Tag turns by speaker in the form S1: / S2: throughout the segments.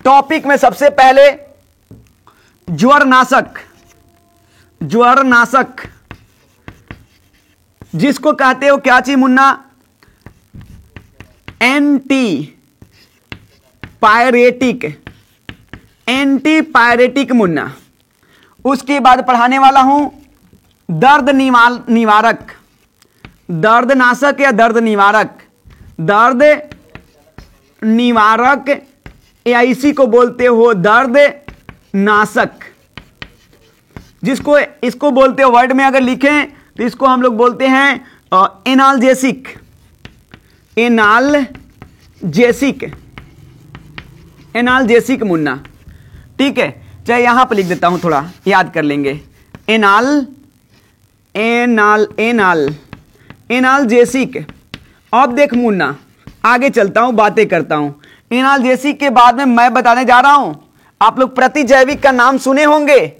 S1: Topic में सबसे पहले ज्वरनाशक, ज्वरनाशक जिसको कहते हो क्या चीज Munna, anti pyretic, anti pyretic Munna. उसके बाद पढ़ाने वाला हूं दर्द निवारक, दर्दनाशक या दर्द निवारक, दर्द निवारक या इसी को बोलते हो दर्द नाशक, जिसको इसको बोलते हो वर्ड में अगर लिखें तो इसको हम लोग बोलते हैं एनाल्जेसिक, एनाल्जेसिक, एनाल्जेसिक मुन्ना। ठीक है, चाहे यहां पर लिख देता हूं, थोड़ा याद कर लेंगे। एनाल्जेसिक। अब देख मुन्ना, आगे चलता हूं, बातें करता हूं। एनाल्जेसिक के बाद में मैं बताने जा रहा हूं, आप लोग प्रतिजैविक का नाम सुने होंगे।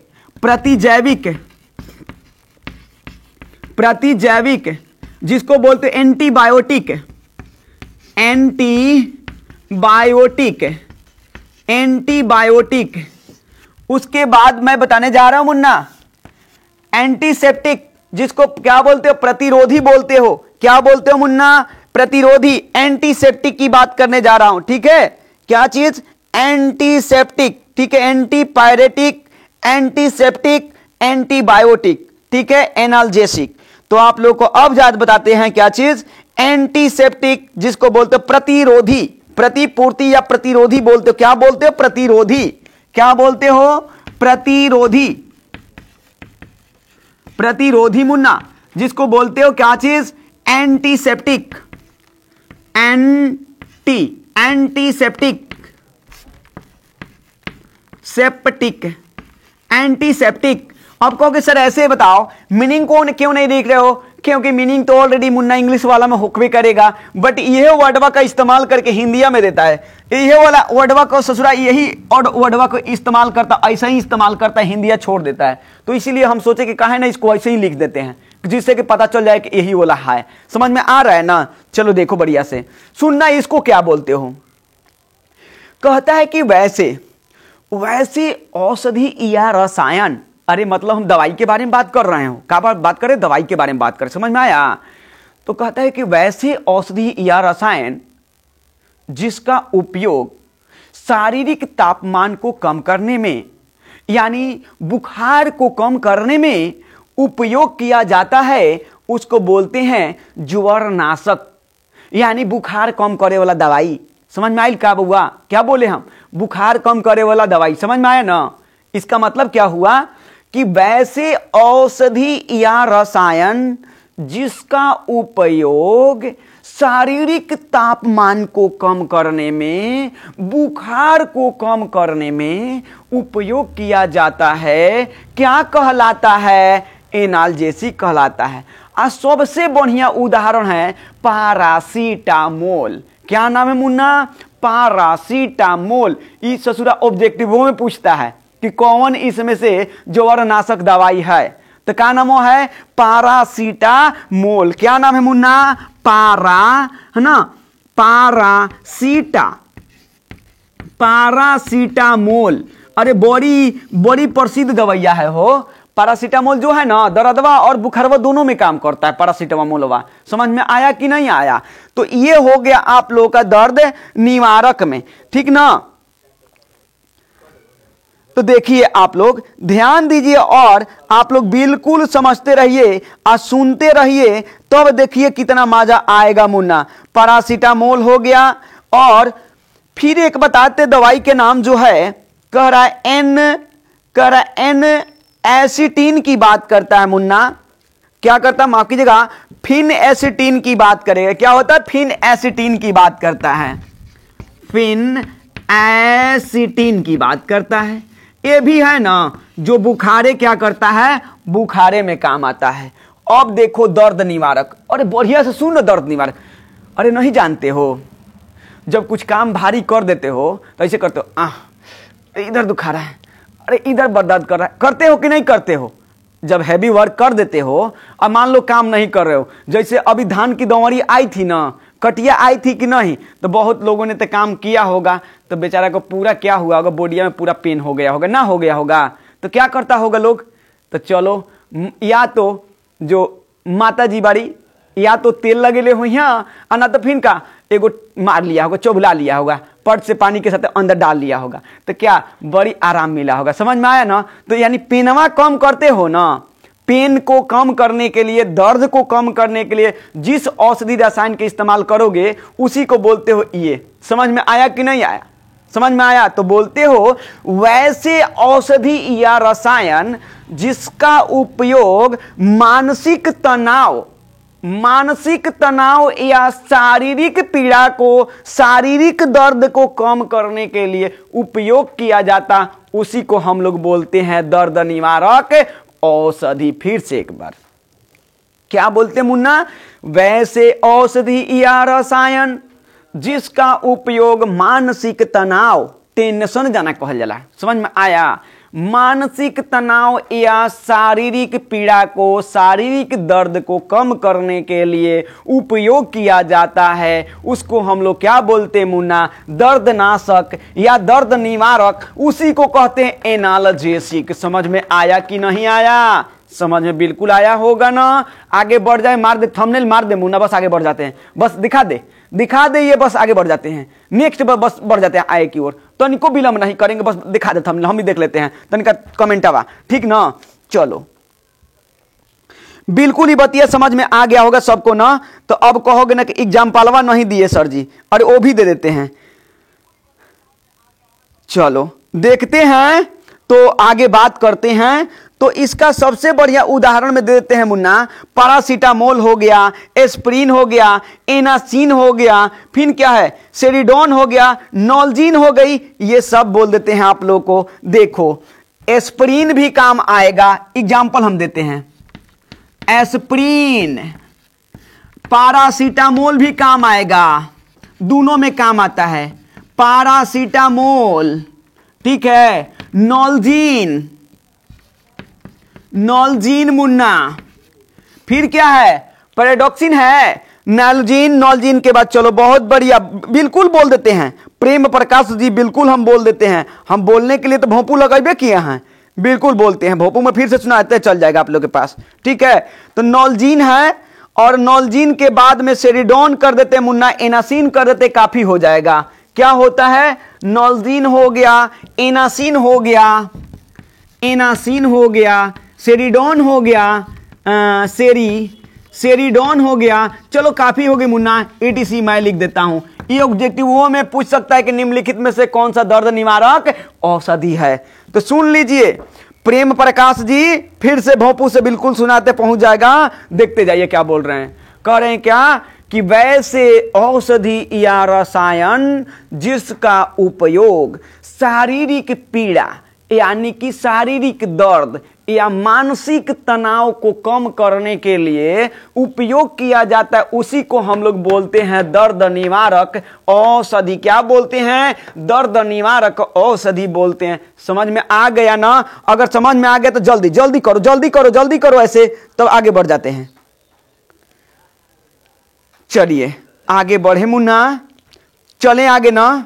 S1: प्रतिजैविक, प्रतिजैविक जिसको बोलते एंटीबायोटिक, एंटीबायोटिक, एंटीबायोटिक। उसके बाद मैं बताने जा रहा हूं मुन्ना एंटीसेप्टिक, जिसको क्या बोलते हो, प्रतिरोधी बोलते हो। क्या बोलते हो मुन्ना, प्रतिरोधी। एंटीसेप्टिक की बात करने जा रहा हूं, ठीक है। क्या चीज, एंटीसेप्टिक, ठीक है। एंटीपायरेटिक, एंटीसेप्टिक, एंटीबायोटिक, ठीक है। एनाल्जेसिक। तो आप लोग को अब याद बताते हैं क्या चीज, एंटीसेप्टिक जिसको बोलते हो प्रतिरोधी, प्रतिपूर्ति या प्रतिरोधी बोलते हो। क्या बोलते हो, प्रतिरोधी। क्या बोलते हो, प्रतिरोधी, प्रतिरोधी मुन्ना जिसको बोलते हो क्या चीज, एंटीसेप्टिक, एंटीसेप्टिक, सेप्टिक, एंटीसेप्टिक। अब कहोगे सर ऐसे बताओ, मीनिंग को क्यों नहीं देख रहे हो, क्योंकि मीनिंग तो ऑलरेडी मुन्ना इंग्लिश वाला में हुक्मे करेगा, बट यह वर्डवा का इस्तेमाल करके हिंदिया में देता है। यह वाला वर्डवा को ससुरा यही और वर्डवा को इस्तेमाल करता, ऐसा ही इस्तेमाल करता है, हिंदिया छोड़ देता है। तो इसीलिए हम सोचे कि काहे ना इसको ऐसे ही लिख देते हैं, जिससे कि पता चल जाए कि यही वाला है। समझ में आ रहा है ना। चलो देखो बढ़िया से सुनना, इसको क्या बोलते हो। कहता है कि वैसे वैसे औषधि या रसायन, अरे मतलब हम दवाई के बारे में बात कर रहे हो, क्या बात करें, दवाई के बारे में बात करें, समझ में आया। तो कहता है कि वैसे औषधि या रसायन जिसका उपयोग शारीरिक तापमान को कम करने में, यानी बुखार को कम करने में उपयोग किया जाता है, उसको बोलते हैं ज्वरनाशक, यानी बुखार कम करे वाला दवाई। समझ में आयल क्या हुआ, क्या बोले हम, बुखार कम करे वाला दवाई। समझ में आया ना। इसका मतलब क्या हुआ कि वैसे औषधि या रसायन जिसका उपयोग शारीरिक तापमान को कम करने में, बुखार को कम करने में उपयोग किया जाता है, क्या कहलाता है, एनाल्जेसिक कहलाता है। आज सबसे बढ़िया उदाहरण है पैरासीटामोल। क्या नाम है मुन्ना, पैरासीटामोल। इस ससुरा ऑब्जेक्टिवों में पूछता है कि कौन इसमें से ज्वरनाशक दवाई है, तो क्या नाम है, पैरासीटामोल। क्या नाम है मुन्ना, है ना, पैरासीटामोल। अरे बड़ी बड़ी प्रसिद्ध दवाइया है हो। पैरासीटामोल जो है ना, दर्दवा और बुखारवा दोनों में काम करता है पैरासीटामोलवा। समझ में आया कि नहीं आया। तो ये हो गया आप लोगों का दर्द निवारक में, ठीक ना। तो देखिए आप लोग ध्यान दीजिए और आप लोग बिल्कुल समझते रहिए और सुनते रहिए, तब देखिए कितना मजा आएगा मुन्ना। पैरासीटामोल हो गया, और फिर एक बताते दवाई के नाम जो है, कह रहा है एन एसिटीन की बात करता है मुन्ना। क्या करता है, माफ कीजिएगा, फिन एसिटीन की बात करेगा। क्या होता है, फिन एसिटीन की बात करता है, फिन एसिटीन की बात करता है। ये भी है ना जो बुखारे क्या करता है, बुखारे में काम आता है। अब देखो दर्द निवारक, अरे बढ़िया से सुन, दर्द निवारक। अरे नहीं जानते हो, जब कुछ काम भारी कर देते हो तो ऐसे करते हो, इधर दुखा रहा है, अरे इधर दर्द कर रहा है, करते हो कि नहीं करते हो। जब हैवी वर्क कर देते हो और मान लो काम नहीं कर रहे हो, जैसे अभी धान की दौवरी आई थी ना, कटिया आई थी कि नहीं, तो बहुत लोगों ने तो काम किया होगा, तो बेचारा को पूरा क्या हुआ होगा, बोडिया में पूरा पेन हो गया होगा, ना हो गया होगा, तो क्या करता होगा लोग, तो चलो या तो जो माता जी बाड़ी या तो तेल लगेले हुई हैं, ना तो फिर का एगो मार लिया होगा, चोभला लिया होगा, पट से पानी के साथ अंदर डाल लिया होगा, तो क्या बड़ी आराम मिला होगा। समझ में आया ना। तो यानी पेनवा कम करते हो ना, पेन को कम करने के लिए, दर्द को कम करने के लिए जिस औषधि रसायन के इस्तेमाल करोगे उसी को बोलते हो ये। समझ में आया कि नहीं आया? समझ में आया तो बोलते हो वैसे औषधि या रसायन जिसका उपयोग मानसिक तनाव या शारीरिक पीड़ा को, शारीरिक दर्द को कम करने के लिए उपयोग किया जाता, उसी को हम लोग बोलते हैं दर्द निवारक औषधि। फिर से एक बार क्या बोलते मुन्ना? वैसे औषधि या रसायन जिसका उपयोग मानसिक तनाव, टेंशन जाना कहल जाला। समझ में आया? मानसिक तनाव या शारीरिक पीड़ा को, शारीरिक दर्द को कम करने के लिए उपयोग किया जाता है, उसको हम लोग क्या बोलते मुन्ना? दर्दनाशक या दर्द निवारक, उसी को कहते हैं एनाल्जेसिक। समझ में आया कि नहीं आया? समझ में बिल्कुल आया होगा ना। आगे बढ़ जाए, मार दे थंबनेल, मार दे मुन्ना, बस आगे बढ़ जाते हैं, बस दिखा दे ये, बस आगे बढ़ जाते हैं, नेक्स्ट बस बढ़ जाते हैं आए की ओर। तनिको विलंब नहीं करेंगे, बस दिखा दे थंबनेल, हम भी देख लेते हैं तनिका कमेंट आवा, ठीक ना। चलो बिल्कुल ही बतिया समझ में आ गया होगा सबको ना। तो अब कहोगे ना कि एग्जाम्पलवा नहीं दिए सर जी, अरे वो भी दे देते हैं। चलो देखते हैं, तो आगे बात करते हैं। तो इसका सबसे बढ़िया उदाहरण में दे देते हैं मुन्ना। पैरासीटामोल हो गया, एस्प्रिन हो गया, एनासिन हो गया, फिर क्या है, सेरिडोन हो गया, नॉल्जिन हो गई, ये सब बोल देते हैं आप लोगों को। देखो एस्प्रिन भी काम आएगा, एग्जाम्पल हम देते हैं। एस्प्रिन, पैरासीटामोल भी काम आएगा, दोनों में काम आता है। पैरासीटामोल, ठीक है। नॉल्जिन मुन्ना, फिर क्या है, पैराडॉक्सिन है, नॉल्जिन के बाद चलो बहुत बढ़िया, बिल्कुल बोल देते हैं। प्रेम प्रकाश जी बिल्कुल हम बोल देते हैं, हम बोलने के लिए तो भोंपू लगाए किए हैं, बिल्कुल बोलते हैं। भोंपू में फिर से सुनाते चल जाएगा आप लोग के पास, ठीक है। तो नॉल्जिन है, और नॉल्जिन के बाद में सेरिडोन कर देते मुन्ना, एनासिन कर देते, काफी हो जाएगा। क्या होता है, नॉल्जिन हो गया, एनासिन हो गया, सेरिडोन हो गया, सेरिडोन हो गया, चलो काफी हो गई मुन्ना, ETC मैं लिख देता हूं। ये ऑब्जेक्टिव वो में पूछ सकता है कि निम्नलिखित में से कौन सा दर्द निवारक औषधि है। तो सुन लीजिए, प्रेम प्रकाश जी फिर से भोंपू से बिल्कुल सुनाते पहुंच जाएगा, देखते जाइए क्या बोल रहे हैं। कह रहे हैं क्या कि वैसे औषधि या रसायन जिसका उपयोग शारीरिक पीड़ा यानी कि शारीरिक दर्द या मानसिक तनाव को कम करने के लिए उपयोग किया जाता है, उसी को हम लोग बोलते हैं दर्द निवारक औषधि। क्या बोलते हैं? दर्द निवारक औषधि बोलते हैं। समझ में आ गया ना? अगर समझ में आ गया तो जल्दी जल्दी करो ऐसे, तब आगे बढ़ जाते हैं। चलिए आगे बढ़े मुन्ना, चले आगे ना।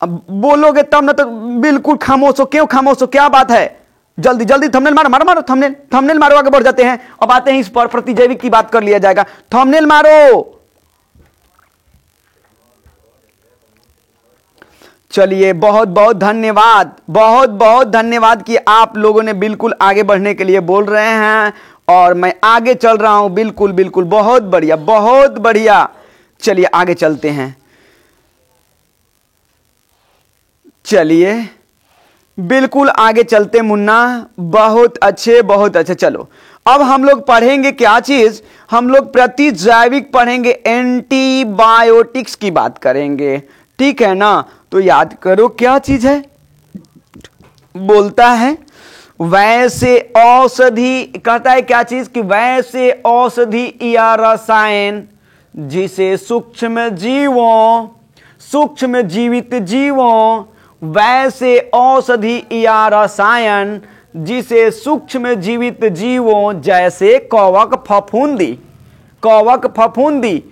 S1: अब बोलोगे तब ना, तो बिल्कुल खामोश हो। क्यों खामोश हो, क्या बात है? जल्दी थंबनेल मारो, थंबनेल मारो, आगे बढ़ जाते हैं। अब आते हैं इस पर, प्रतिजैविक की बात कर लिया जाएगा। थंबनेल मारो। चलिए बहुत बहुत धन्यवाद कि आप लोगों ने बिल्कुल आगे बढ़ने के लिए बोल रहे हैं, और मैं आगे चल रहा हूं। बिल्कुल बहुत बढ़िया। चलिए आगे चलते हैं। चलिए बिल्कुल आगे चलते मुन्ना, बहुत अच्छे। चलो अब हम लोग पढ़ेंगे क्या चीज, हम लोग प्रतिजैविक पढ़ेंगे, एंटीबायोटिक्स की बात करेंगे, ठीक है ना। तो याद करो क्या चीज है, बोलता है वैसे औषधि, कहता है क्या चीज कि वैसे औषधि या रसायन जिसे सूक्ष्म जीवित जीवों, वैसे औषधि या रसायन जिसे सूक्ष्म जीवित जीवों जैसे कवक फफूंदी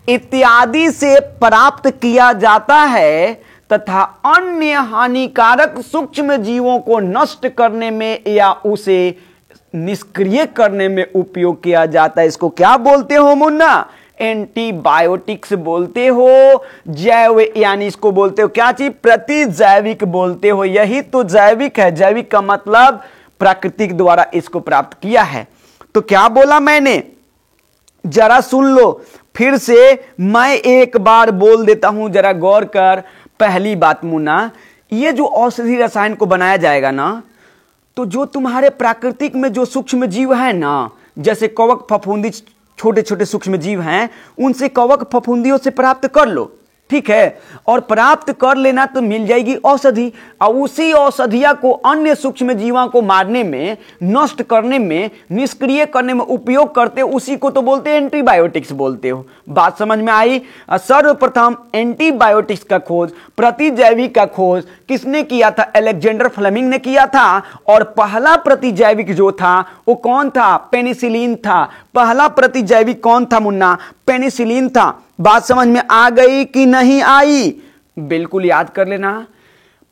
S1: इत्यादि से प्राप्त किया जाता है तथा अन्य हानिकारक सूक्ष्म जीवों को नष्ट करने में या उसे निष्क्रिय करने में उपयोग किया जाता है। इसको क्या बोलते हो मुन्ना? एंटीबायोटिक्स बोलते हो। जैव यानी इसको बोलते हो क्या चीज? प्रतिजैविक बोलते हो। यही तो जैविक है। जैविक का मतलब प्राकृतिक द्वारा इसको प्राप्त किया है। तो क्या बोला मैंने, जरा सुन लो फिर से, मैं एक बार बोल देता हूं, जरा गौर कर। पहली बात मुन्ना, ये जो औषधि रसायन को बनाया जाएगा ना, तो जो तुम्हारे प्राकृतिक में जो सूक्ष्म जीव है ना, जैसे कवक फफूंदी छोटे छोटे सूक्ष्म जीव हैं, उनसे कवक फफूंदियों से प्राप्त कर लो, ठीक है। और प्राप्त कर लेना तो मिल जाएगी औषधि, और उसी औषधिया को अन्य सूक्ष्म जीवों को मारने में, नष्ट करने में, निष्क्रिय करने में उपयोग करते हो, उसी को तो बोलते हैं एंटीबायोटिक्स बोलते हो। बात समझ में आई? सर्वप्रथम एंटीबायोटिक्स का खोज, प्रतिजैविक का खोज किसने किया था? अलेक्जेंडर फ्लेमिंग ने किया था। और पहला प्रतिजैविक जो था वो कौन था? पेनिसिलिन था। पहला प्रतिजैविक कौन था मुन्ना? पेनिसिलिन था। बात समझ में आ गई कि नहीं आई? बिल्कुल याद कर लेना।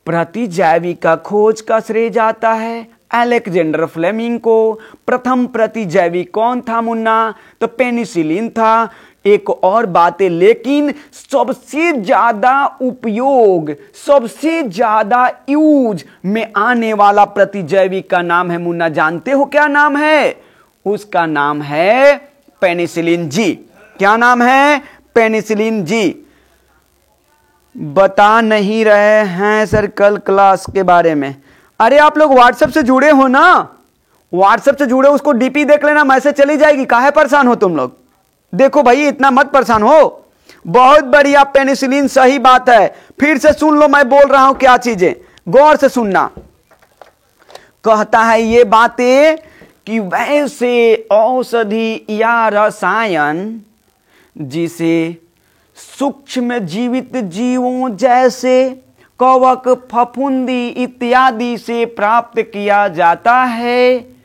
S1: प्रतिजैविक का खोज का श्रेय जाता है अलेक्जेंडर फ्लेमिंग को। प्रथम प्रतिजैविक कौन था मुन्ना? तो पेनिसिलिन था। एक और बात है, लेकिन सबसे ज्यादा उपयोग, सबसे ज्यादा यूज में आने वाला प्रतिजैविक का नाम है मुन्ना, जानते हो क्या नाम है? उसका नाम है पेनिसिलिन जी। क्या नाम है? Penicillin G. बता नहीं रहे हैं सर कल क्लास के बारे में। अरे आप लोग व्हाट्सएप से जुड़े हो ना, व्हाट्सएप से जुड़े, उसको डीपी देख लेना, मैसेज चली जाएगी। काहे परेशान हो तुम लोग? देखो भाई, इतना मत परेशान हो। बहुत बढ़िया, पेनिसिलिन सही बात है। फिर से सुन लो मैं बोल रहा हूं क्या चीजें, गौर से सुनना। कहता है ये बातें कि वैसे औषधि या रसायन जिसे सूक्ष्म जीवित जीवों जैसे कवक फफूंदी इत्यादि से प्राप्त किया जाता है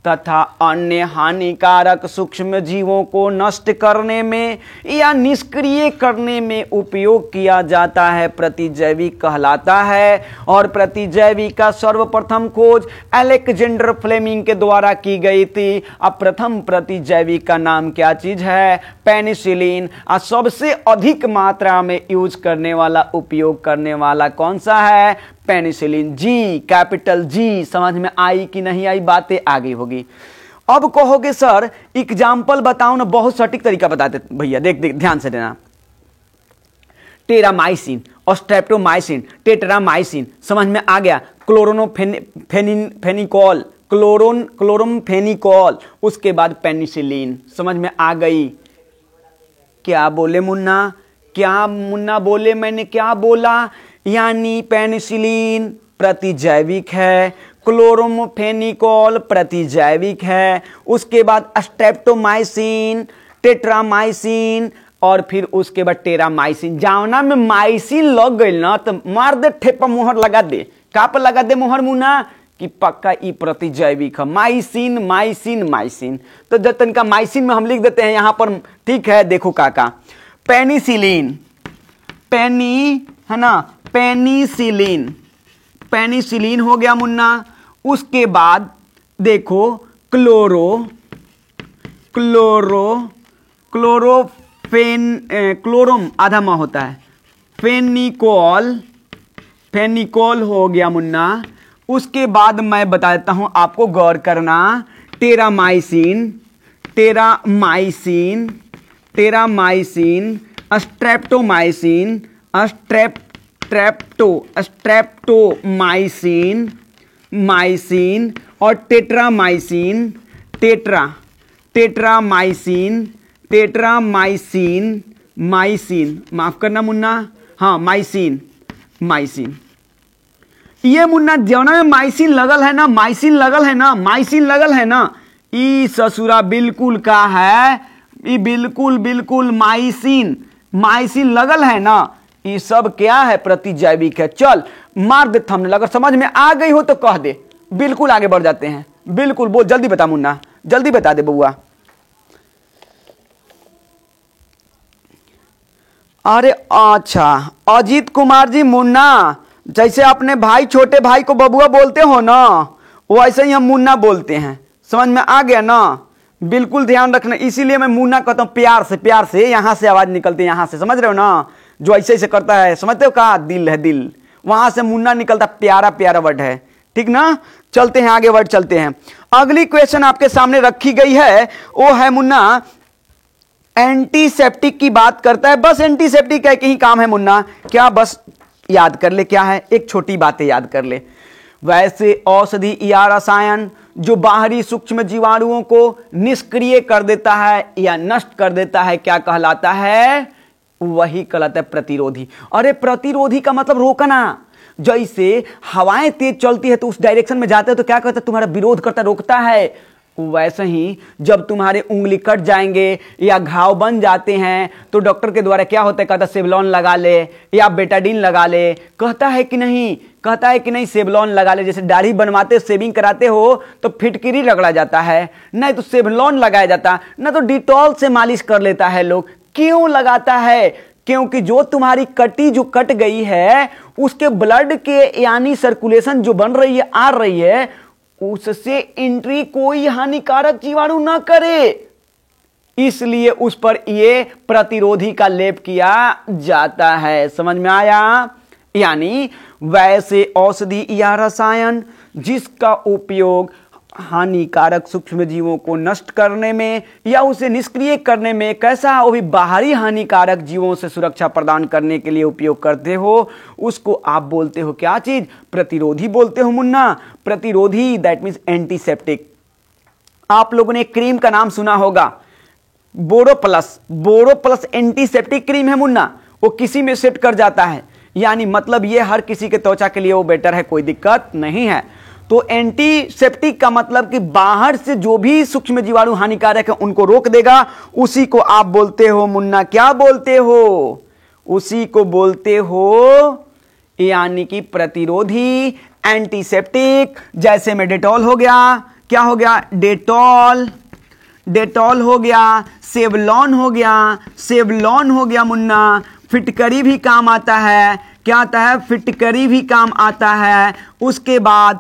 S1: तथा अन्य हानिकारक सूक्ष्म जीवों को नष्ट करने में या निष्क्रिय करने में उपयोग किया जाता है, प्रतिजैविक कहलाता है। और प्रतिजैविक का सर्वप्रथम खोज अलेक्जेंडर फ्लेमिंग के द्वारा की गई थी। अब प्रथम प्रतिजैविक का नाम क्या चीज है? पेनिसिलिन। और सबसे अधिक मात्रा में यूज करने वाला, उपयोग करने वाला कौन सा है? Penicillin G, capital G. समझ में आई कि नहीं आई? बातें आगे होगी। अब कहोगे सर एग्जाम्पल बताओ ना, बहुत सटीक तरीका बताते भैया। देख देख ध्यान से देना। टेरामाइसिन, स्ट्रेप्टोमाइसिन, टेट्रामाइसिन, समझ में आ गया। क्लोरोनोफेनिकॉल, क्लोरमफेनिकॉल, उसके बाद पेनिसिलिन। समझ में आ गई? क्या बोले मुन्ना? क्या मुन्ना बोले? मैंने क्या बोला? यानी पेनिसिलिन प्रतिजैविक है, क्लोरोमफेनिकॉल प्रतिजैविक है, उसके बाद स्ट्रेप्टोमाइसिन, टेट्रामाइसिन, और फिर उसके बाद टेरामाइसिन। जावना में माइसिन लग गई ना तो मार दे, ठेपा मुहर लगा दे। का पर लगा दे मुहर मुन्ना? कि पक्का ई प्रतिजैविक है। माइसिन माइसिन माइसिन। तो जब तनका माइसिन में हम लिख देते हैं यहां पर, ठीक है। देखो काका, पेनिसिलिन, पेनी है ना, पेनिसिलिन, पेनिसिलिन हो गया मुन्ना। उसके बाद देखो क्लोरोम आधा माह होता है, फेनिकॉल, फेनिकॉल हो गया मुन्ना। उसके बाद मैं बता देता हूं आपको, गौर करना। Terramycin, Terramycin, Terramycin, streptomycin, streptomycin, mycin, और टेट्रामाइसिन, टेट्रामाइसिन, माइसिन, माफ करना मुन्ना, हाँ माइसिन, माइसिन। ये मुन्ना जौना में माइसिन लगल है ना, माइसिन लगल है ना, माइसिन लगल है ना, ई ससुरा बिल्कुल का है, ई बिल्कुल बिल्कुल माइसिन, माइसिन लगल है ना, ये सब क्या है? प्रतिजैविक है। चल मार दे थंबनेल, अगर समझ में आ गई हो तो कह दे। बिल्कुल आगे बढ़ जाते हैं। बिल्कुल बोल, जल्दी बता मुन्ना, जल्दी बता दे बउआ। अरे अच्छा, अजीत कुमार जी मुन्ना, जैसे अपने भाई छोटे भाई को बबुआ बोलते हो ना, वैसे ही हम मुन्ना बोलते हैं। समझ में आ गया ना? बिल्कुल ध्यान रखना, इसीलिए मैं मुन्ना कहता हूँ। प्यार से यहां से आवाज निकलती है, यहां से, समझ रहे हो ना? जो ऐसे ऐसे करता है, समझते हो? कहा दिल है, दिल, वहां से मुन्ना निकलता। प्यारा प्यारा वर्ड है, ठीक ना? चलते हैं आगे, वर्ड चलते हैं। अगली क्वेश्चन आपके सामने रखी गई है, वो है मुन्ना एंटीसेप्टिक की बात करता है। बस एंटीसेप्टिक है कि ही काम है मुन्ना, क्या? बस याद कर ले क्या है, एक छोटी बातें याद कर ले। वैसे औषधि या रसायन जो बाहरी सूक्ष्म जीवाणुओं को निष्क्रिय कर देता है या नष्ट कर देता है, क्या कहलाता है? वही कहलाता है प्रतिरोधी। अरे प्रतिरोधी का मतलब रोकना। जैसे हवाएं तेज चलती है तो उस डायरेक्शन में जाते हैं तो क्या कहता है? तुम्हारा विरोध करता, रोकता है। वैसे ही जब तुम्हारे उंगली कट जाएंगे या घाव बन जाते हैं तो डॉक्टर के द्वारा क्या होता है? कहता है सेवलॉन लगा ले या बेटाडीन लगा ले। कहता है कि नहीं? कहता है कि नहीं, सेवलॉन लगा ले। जैसे दाढ़ी बनवाते, शेविंग कराते हो तो फिटकिरी रगड़ा जाता है, नहीं तो सेवलॉन लगाया जाता, ना तो डिटॉल से मालिश कर लेता है लोग। क्यों लगाता है? क्योंकि जो तुम्हारी कटी जो कट गई है उसके ब्लड के यानी सर्कुलेशन जो बन रही है, आ रही है, उससे एंट्री कोई हानिकारक जीवाणु ना करे, इसलिए उस पर ये प्रतिरोधी का लेप किया जाता है। समझ में आया? यानी वैसे औषधि या रसायन जिसका उपयोग हानिकारक सूक्ष्म जीवों को नष्ट करने में या उसे निष्क्रिय करने में, कैसा? वो भी बाहरी हानिकारक जीवों से सुरक्षा प्रदान करने के लिए उपयोग करते हो, उसको आप बोलते हो क्या चीज? प्रतिरोधी बोलते हो मुन्ना। प्रतिरोधी दैट मीन्स एंटीसेप्टिक। आप लोगों ने क्रीम का नाम सुना होगा, बोरोप्लस। बोरोप्लस एंटीसेप्टिक क्रीम है मुन्ना, वो किसी में सेट कर जाता है, यानी मतलब ये हर किसी के त्वचा के लिए वो बेटर है, कोई दिक्कत नहीं है। तो एंटीसेप्टिक का मतलब कि बाहर से जो भी सूक्ष्म जीवाणु हानिकारक है उनको रोक देगा, उसी को आप बोलते हो मुन्ना, क्या बोलते हो? उसी को बोलते हो यानी कि प्रतिरोधी, एंटीसेप्टिक। जैसे में डेटॉल हो गया, क्या हो गया? डेटॉल, डेटॉल हो गया, सेवलॉन हो गया, सेवलॉन हो गया मुन्ना। फिटकरी भी काम आता है, क्या आता है? फिटकरी भी काम आता है। उसके बाद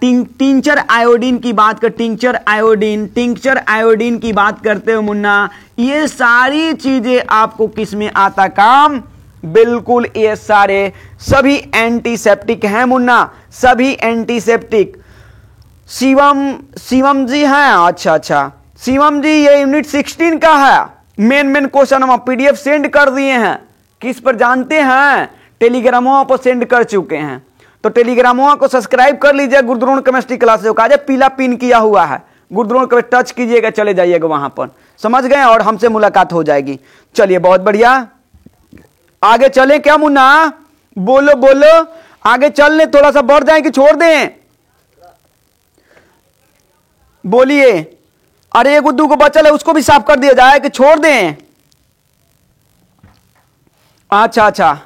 S1: टिंचर आयोडीन की बात कर, टिंचर आयोडीन, टिंचर आयोडीन की बात करते हो मुन्ना। ये सारी चीजें आपको किस में आता काम? बिल्कुल, ये सारे सभी एंटीसेप्टिक हैं मुन्ना, सभी एंटीसेप्टिक। शिवम जी हैं? अच्छा, शिवम जी ये यूनिट 16 का है। मेन क्वेश्चन हम पीडीएफ सेंड कर दिए हैं। किस पर जानते हैं? टेलीग्रामों पर सेंड कर चुके हैं। तो टेलीग्रामों को सब्सक्राइब कर लीजिए। गुरुद्रोण केमिस्ट्री क्लासेस का जो पीला पिन किया हुआ है, गुरुद्रोण को टच कीजिएगा, चले जाइएगा वहां पर, समझ गए? और हमसे मुलाकात हो जाएगी। चलिए, बहुत बढ़िया, आगे चलें क्या मुन्ना? बोलो बोलो, आगे चल ले, थोड़ा सा बढ़ जाए कि छोड़ दें? बोलिए। अरे गुड्डू को बचल है, उसको भी साफ कर दिया जाए कि छोड़ दें? अच्छा,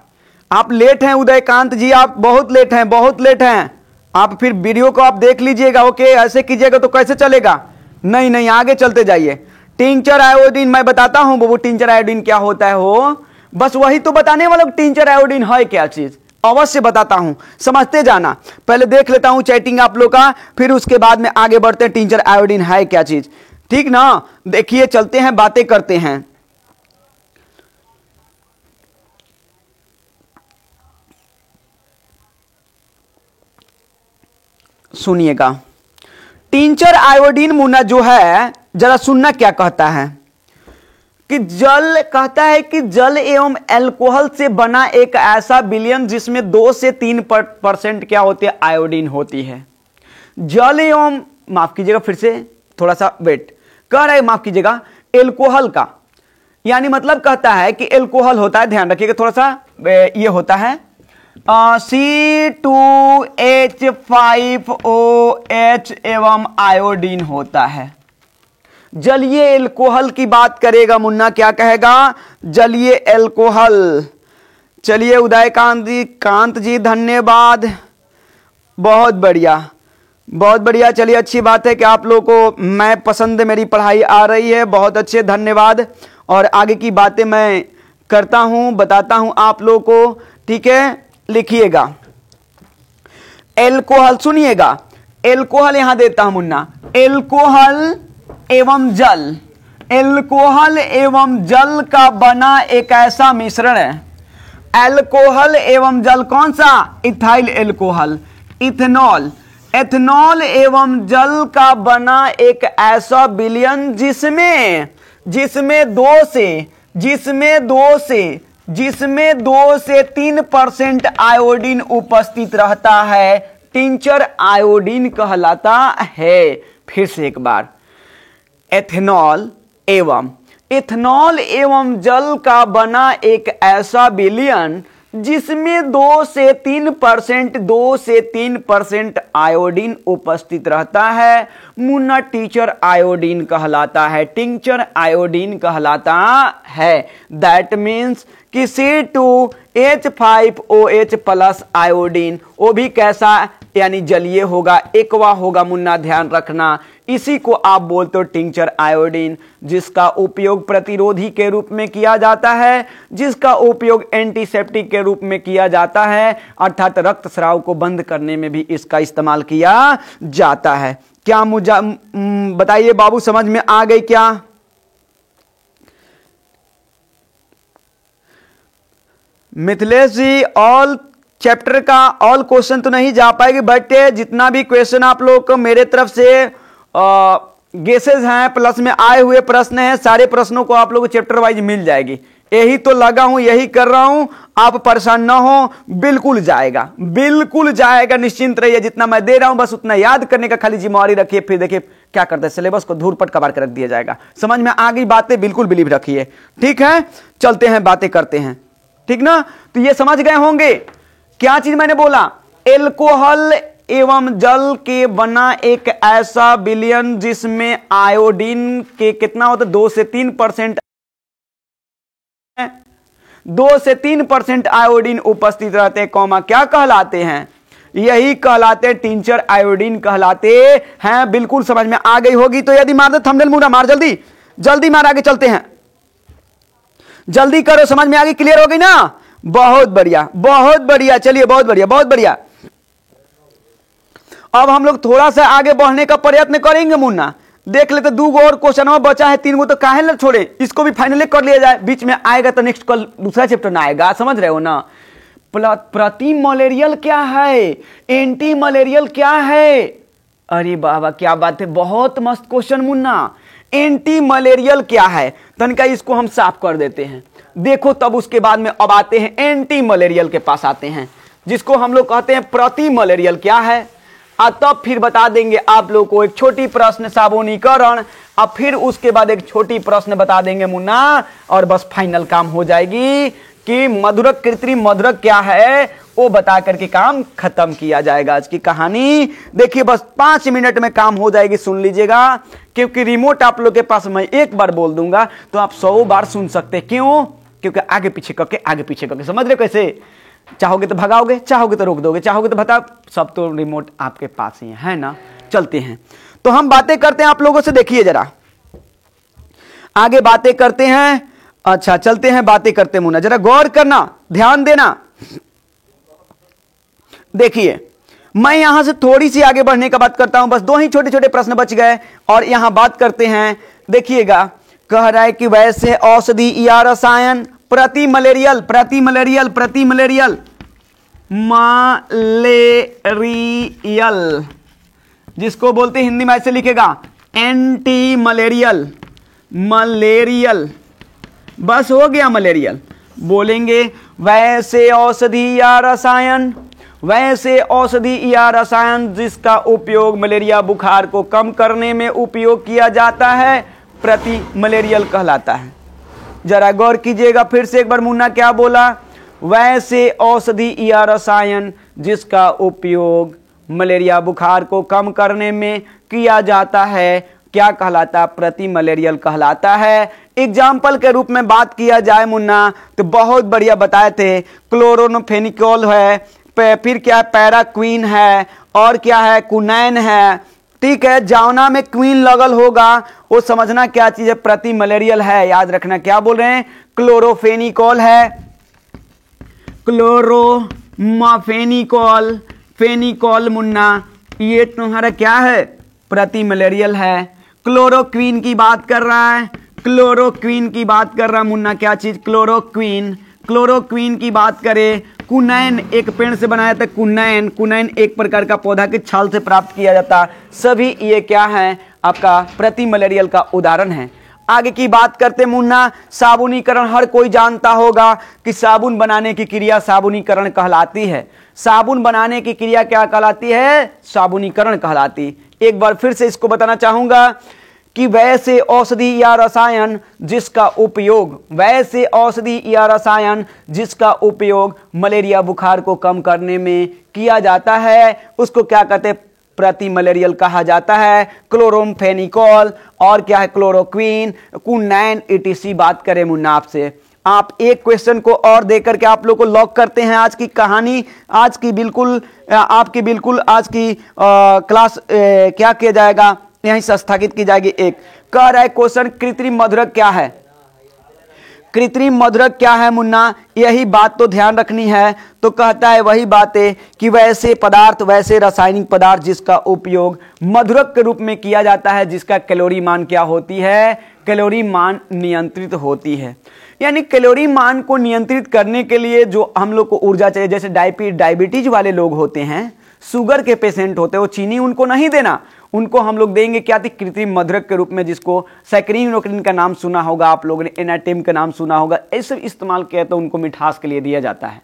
S1: आप लेट हैं उदयकांत जी, आप बहुत लेट हैं, बहुत लेट हैं। आप फिर वीडियो को आप देख लीजिएगा। ओके, ऐसे कीजिएगा तो कैसे चलेगा? नहीं, आगे चलते जाइए। टिंचर आयोडीन मैं बताता हूं, वो टिंचर आयोडीन क्या होता है, हो बस वही तो बताने वाला। टिंचर आयोडीन है क्या चीज, अवश्य बताता हूं, समझते जाना। पहले देख लेता हूं चैटिंग आप लोग का, फिर उसके बाद में आगे बढ़ते हैं। टिंचर आयोडीन है क्या चीज, ठीक ना? देखिए, चलते हैं, बातें करते हैं। सुनिएगा, टिंचर आयोडीन मुन्ना जो है, जरा सुनना क्या कहता है कि जल, कहता है कि जल एवं अल्कोहल से बना एक ऐसा विलयन जिसमें 2 से 3% क्या होती है? आयोडीन होती है। जल एवं, माफ कीजिएगा, फिर से थोड़ा सा वेट कह रहे, माफ कीजिएगा, एल्कोहल का, यानी मतलब कहता है कि एल्कोहल होता है, ध्यान रखिएगा थोड़ा सा, ये होता है C2H5OH एवं आयोडीन होता है। जलीय एल्कोहल की बात करेगा मुन्ना, क्या कहेगा? जलीय एल्कोहल। चलिए कांत जी धन्यवाद, बहुत बढ़िया, बहुत बढ़िया। चलिए, अच्छी बात है कि आप लोगों को मैं पसंद, मेरी पढ़ाई आ रही है, बहुत अच्छे, धन्यवाद। और आगे की बातें मैं करता हूं, बताता हूं आप लोगों को, ठीक है। लिखिएगा एल्कोहल, सुनिएगा, एल्कोहल यहां देता हूं मुन्ना, एल्कोहल एवं जल, एल्कोहल एवं जल का बना एक ऐसा मिश्रण है, एल्कोहल एवं जल, कौन सा? इथाइल एल्कोहल, इथेनॉल, एथेनॉल एवं जल का बना एक ऐसा विलयन जिसमें 2 से 3% आयोडीन उपस्थित रहता है, टिंचर आयोडीन कहलाता है। फिर से एक बार, एथेनॉल एवं जल का बना एक ऐसा विलयन जिसमें 2 से 3% आयोडीन उपस्थित रहता है, मुन्ना टीचर आयोडीन कहलाता है, टिंचर आयोडीन कहलाता है। दैट मीन्स कि C2H5OH प्लस आयोडीन, वो भी कैसा, यानी जलीय होगा, एक्वा होगा मुन्ना, ध्यान रखना। इसी को आप बोलते हो टिंचर आयोडीन, जिसका उपयोग प्रतिरोधी के रूप में किया जाता है, जिसका उपयोग एंटीसेप्टिक के रूप में किया जाता है, अर्थात रक्तस्राव को बंद करने में भी इसका इस्तेमाल किया जाता है। क्या मुझे बताइए बाबू, समझ में आ गई क्या? मिथिलेश जी, ऑल चैप्टर का ऑल क्वेश्चन तो नहीं जा पाएगी, बट जितना भी क्वेश्चन आप लोग को मेरे तरफ से गेसेस हैं, प्लस में आए हुए प्रश्न हैं, सारे प्रश्नों को आप लोगों को चैप्टर वाइज मिल जाएगी। यही तो लगा हूं, यही कर रहा हूं, आप परेशान ना हो, बिल्कुल जाएगा, बिल्कुल जाएगा, निश्चिंत रहिए। जितना मैं दे रहा हूं बस उतना याद करने का खाली जिम्मेवारी रखिए, फिर देखिए क्या करते हैं, सिलेबस को धूल पट कबार कर रख दिया जाएगा। समझ में आ गई बातें? बिल्कुल बिलीव रखिए, ठीक है। चलते हैं, बातें करते हैं, ठीक ना। तो ये समझ गए होंगे क्या चीज मैंने बोला, एल्कोहल एवं जल के बना एक ऐसा विलयन जिसमें आयोडीन के कितना होता है, 2 से 3%, 2 से 3% आयोडीन उपस्थित रहते हैं, कौमा क्या कहलाते हैं? यही कहलाते टिंचर आयोडीन कहलाते हैं। बिल्कुल समझ में आ गई होगी। तो यदि मार दे थंबनेल मुड़ा, मार जल्दी जल्दी मार, आगे चलते हैं, जल्दी करो, समझ में आ गई, क्लियर हो गई ना? बहुत बढ़िया, बहुत बढ़िया, चलिए बहुत बढ़िया, बहुत बढ़िया। अब हम लोग थोड़ा सा आगे बढ़ने का प्रयत्न करेंगे मुन्ना। देख लेते 2 गो और क्वेश्चन बचा है, 3 गो तो काहे ना छोड़े, इसको भी फाइनली कर लिया जाए। बीच में आएगा तो नेक्स्ट कल दूसरा चैप्टर ना आएगा, समझ रहे हो ना। प्रति मलेरियल क्या है, एंटी मलेरियल क्या है? अरे बाबा क्या बात है, बहुत मस्त क्वेश्चन मुन्ना। एंटी मलेरियल क्या है, तनिका इसको हम साफ कर देते हैं, देखो। तब उसके बाद में अब आते हैं एंटी मलेरियल के पास आते हैं, जिसको हम लोग कहते हैं प्रति मलेरियल क्या है। तब फिर बता देंगे आप लोग को एक छोटी प्रश्न साबुनीकरण, अब फिर उसके बाद एक छोटी प्रश्न बता देंगे मुन्ना, और बस फाइनल काम हो जाएगी कि मधुरक कृत्रिम मधुरक क्या है वो बता करके काम खत्म किया जाएगा। आज की कहानी देखिए बस 5 मिनट में काम हो जाएगी, सुन लीजिएगा, क्योंकि रिमोट आप लोग के पास मैं एक बार बोल दूंगा तो आप 100 बार सुन सकते। क्यों? क्योंकि आगे पीछे करके, समझ रहे कैसे? चाहोगे तो भगाओगे, चाहोगे तो रोक दोगे, चाहोगे तो बता, सब तो रिमोट आपके पास ही है ना। चलते हैं, तो हम बातें करते हैं आप लोगों से, देखिए जरा आगे बातें करते हैं। अच्छा चलते हैं, बातें करते मुन्ना, जरा गौर करना, ध्यान देना। देखिए मैं यहां से थोड़ी सी आगे बढ़ने का बात करता हूं, बस 2 ही छोटे छोटे प्रश्न बच गए और यहां बात करते हैं। देखिएगा, कह रहा है कि वैसे औषधि या रसायन प्रति मलेरियल जिसको बोलते हैं हिंदी में ऐसे लिखेगा एंटी मलेरियल, बस हो गया मलेरियल। बोलेंगे वैसे औषधि या रसायन जिसका उपयोग मलेरिया बुखार को कम करने में उपयोग किया जाता है, प्रति मलेरियल कहलाता है। जरा गौर कीजिएगा, फिर से एक बार मुन्ना क्या बोला, वैसे औषधि या रसायन जिसका उपयोग मलेरिया बुखार को कम करने में किया जाता है, क्या कहलाता? प्रति मलेरियल कहलाता है। एग्जाम्पल के रूप में बात किया जाए मुन्ना तो बहुत बढ़िया बताए थे, क्लोरोनोफेनिकोल है, फिर क्या है, पैराक्वीन है, और क्या है, कुनैन है, ठीक है। जावना में क्वीन लगल होगा वो समझना क्या चीज है, प्रति मलेरियल है। याद रखना क्या बोल रहे हैं, क्लोरोफेनिकॉल है, क्लोरोमाफेनिकॉल, फेनिकॉल मुन्ना, ये तुम्हारा क्या है, प्रति मलेरियल है। क्लोरोक्वीन की बात कर रहा है, क्लोरोक्वीन की बात कर रहा है मुन्ना, क्या चीज, क्लोरोक्वीन। क्लोरोक्वीन की बात करें, कुनैन एक पेड़ से बनाया था, कुनैन, कुनैन एक प्रकार का पौधा के छाल से प्राप्त किया जाता। सभी ये क्या है, आपका प्रति मलेरियल का उदाहरण है। आगे की बात करते मुन्ना, साबुनीकरण। हर कोई जानता होगा कि साबुन बनाने की क्रिया साबुनीकरण कहलाती है। साबुन बनाने की क्रिया क्या कहलाती है, साबुनीकरण कहलाती। एक बार फिर से इसको बताना चाहूंगा कि वैसे औषधि या रसायन जिसका उपयोग, वैसे औषधि या रसायन जिसका उपयोग मलेरिया बुखार को कम करने में किया जाता है, उसको क्या कहते हैं, प्रति मलेरियल कहा जाता है। क्लोरोमफेनिकॉल और क्या है, क्लोरोक्वीन, कुनैन, ईटीसी बात करें मुन्ना आपसे। आप एक क्वेश्चन को और देकर के आप लोग को लॉक करते हैं। आज की कहानी, आज की बिल्कुल आपकी बिल्कुल आज की क्लास क्या किया जाएगा, यहीं से स्थगित की जाएगी। एक कह रहा है क्वेश्चन, कृत्रिम मधुरक क्या है, कृत्रिम मधुरक क्या है मुन्ना, यही बात तो ध्यान रखनी है। तो कहता है वही बातें कि वैसे पदार्थ, वैसे रासायनिक पदार्थ जिसका उपयोग मधुरक के रूप में किया जाता है, जिसका कैलोरी मान क्या होती है, कैलोरी मान नियंत्रित होती है। यानी कैलोरी मान को नियंत्रित करने के लिए जो हम लोग को ऊर्जा चाहिए, जैसे डायबिटीज वाले लोग होते हैं, शुगर के पेशेंट होते हैं, वो चीनी उनको नहीं देना, उनको हम लोग देंगे क्या थी, कृत्रिम मधुरक के रूप में, जिसको सैकरीन वोकरीन का नाम सुना होगा आप लोगों ने, एनाटेम का नाम सुना होगा, ऐसे इस्तेमाल किया तो उनको मिठास के लिए दिया जाता है।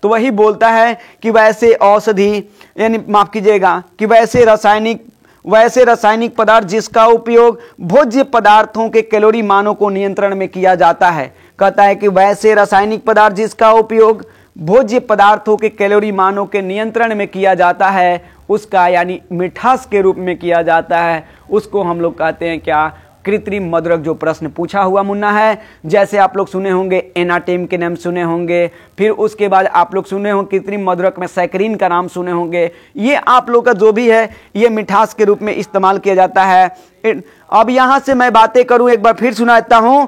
S1: तो वही बोलता है कि वैसे औषधि, यानी माफ कीजिएगा, कि वैसे रासायनिक पदार्थ जिसका उपयोग भोज्य पदार्थों के कैलोरी मानों को नियंत्रण में किया जाता है। कहता है कि वैसे रासायनिक पदार्थ जिसका उपयोग भोज्य पदार्थों के कैलोरी मानों के नियंत्रण में किया जाता है, उसका यानी मिठास के रूप में किया जाता है, उसको हम लोग कहते हैं क्या, कृत्रिम मधुरक। जो प्रश्न पूछा हुआ मुन्ना है, जैसे आप लोग सुने होंगे एनाटेम के नाम सुने होंगे, फिर उसके बाद आप लोग सुने होंगे कृत्रिम मधुरक में सैकरीन का नाम सुने होंगे, ये आप लोग का जो भी है ये मिठास के रूप में इस्तेमाल किया जाता है। अब यहां से मैं बातें करूं, एक बार फिर सुनाता हूं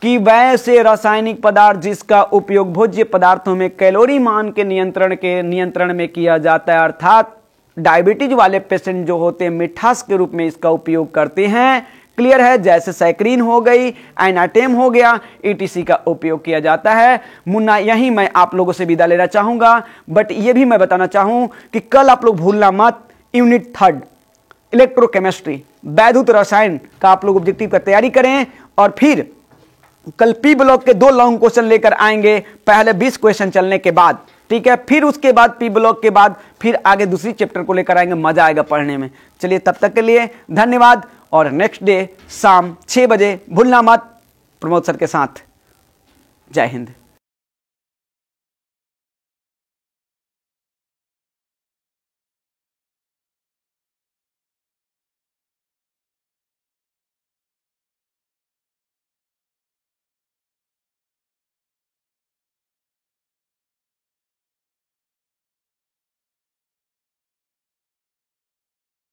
S1: कि वैसे रासायनिक पदार्थ जिसका उपयोग भोज्य पदार्थों में कैलोरी मान के नियंत्रण में किया जाता है, अर्थात डायबिटीज वाले पेशेंट जो होते हैं मिठास के रूप में इसका उपयोग करते हैं। क्लियर है, जैसे सैकरीन हो गई, एनाटेम हो गया, ईटीसी का उपयोग किया जाता है। मुन्ना यही मैं आप लोगों से विदा लेना चाहूंगा, बट ये भी मैं बताना चाहूं कि कल आप लोग भूलना मत, यूनिट 3 इलेक्ट्रोकेमिस्ट्री, वैद्युत रसायन का आप लोग ऑब्जेक्टिव का तैयारी करें, और फिर कल पी ब्लॉक के 2 लॉन्ग क्वेश्चन लेकर आएंगे, पहले 20 क्वेश्चन चलने के बाद, ठीक है, फिर उसके बाद पी ब्लॉक के बाद फिर आगे दूसरी चैप्टर को लेकर आएंगे, मजा आएगा पढ़ने में। चलिए तब तक के लिए धन्यवाद, और नेक्स्ट डे शाम 6 बजे भूलना मत प्रमोद सर के साथ। जय हिंद।